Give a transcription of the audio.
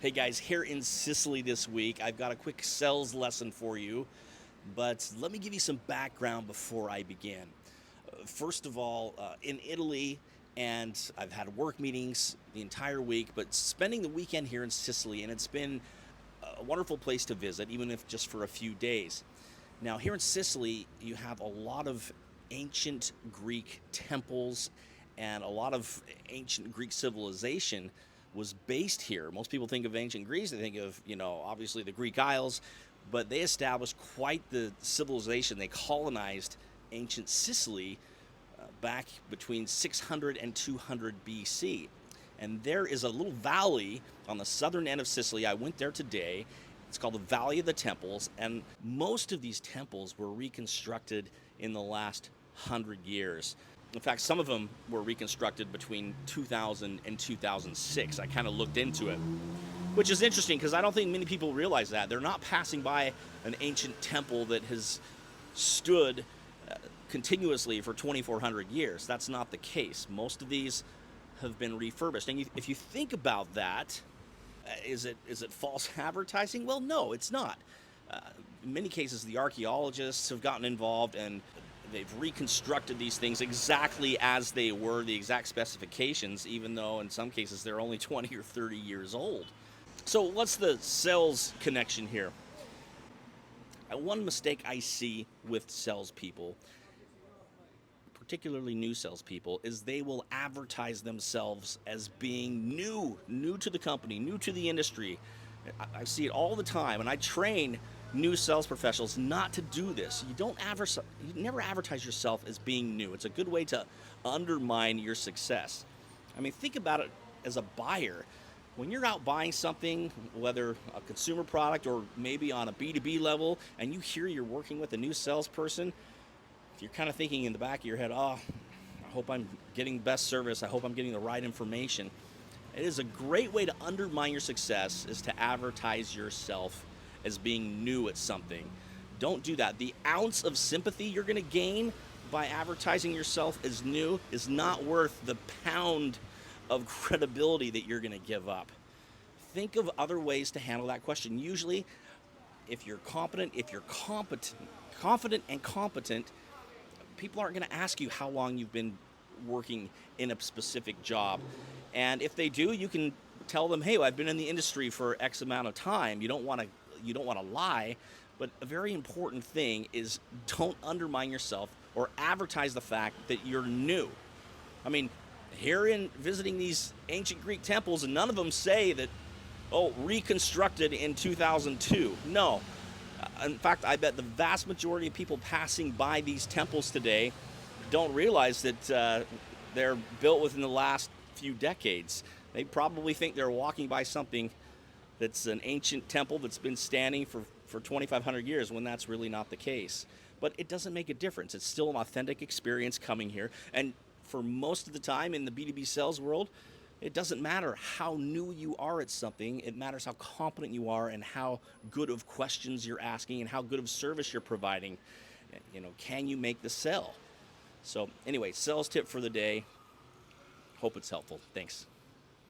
Hey guys, here in Sicily this week, I've got a quick sales lesson for you, but let me give you some background before I begin. First of all, in Italy, and I've had work meetings the entire week, but spending the weekend here in Sicily, and it's been a wonderful place to visit, even if just for a few days. Now, here in Sicily, you have a lot of ancient Greek temples and a lot of ancient Greek civilization was based here. Most people think of ancient Greece, they think of, obviously the Greek Isles, but they established quite the civilization. They colonized ancient Sicily back between 600 and 200 BC. And there is a little valley on the southern end of Sicily. I went there today. It's called the Valley of the Temples, and most of these temples were reconstructed in the last 100 years. In fact, some of them were reconstructed between 2000 and 2006. I kind of looked into it, which is interesting because I don't think many people realize that. They're not passing by an ancient temple that has stood continuously for 2,400 years. That's not the case. Most of these have been refurbished. And if you think about that, is it false advertising? Well, no, it's not. In many cases, the archaeologists have gotten involved and they've reconstructed these things exactly as they were, the exact specifications, even though in some cases they're only 20 or 30 years old. So what's the sales connection here? One mistake I see with salespeople, particularly new salespeople, is they will advertise themselves as being new to the company, new to the industry. I see it all the time, and I train new sales professionals not to do this. You never advertise yourself as being new. It's a good way to undermine your success. I mean, think about it as a buyer. When you're out buying something, whether a consumer product or maybe on a B2B level, and you hear you're working with a new salesperson, you're kind of thinking in the back of your head, oh, I hope I'm getting the best service. I hope I'm getting the right information. It is a great way to undermine your success is to advertise yourself as being new at something. Don't do that. The ounce of sympathy you're going to gain by advertising yourself as new is not worth the pound of credibility that you're going to give up. Think of other ways to handle that question. Usually, if you're confident and competent, people aren't going to ask you how long you've been working in a specific job. And if they do, you can tell them, hey, I've been in the industry for X amount of time. You don't want to lie, but a very important thing is don't undermine yourself or advertise the fact that you're new. I mean, here in visiting these ancient Greek temples, and none of them say that, reconstructed in 2002. No. In fact, I bet the vast majority of people passing by these temples today don't realize that they're built within the last few decades. They probably think they're walking by something that's an ancient temple that's been standing for 2,500 years when that's really not the case. But it doesn't make a difference. It's still an authentic experience coming here. And for most of the time in the B2B sales world, it doesn't matter how new you are at something. It matters how competent you are and how good of questions you're asking and how good of service you're providing. Can you make the sell? So anyway, sales tip for the day. Hope it's helpful. Thanks.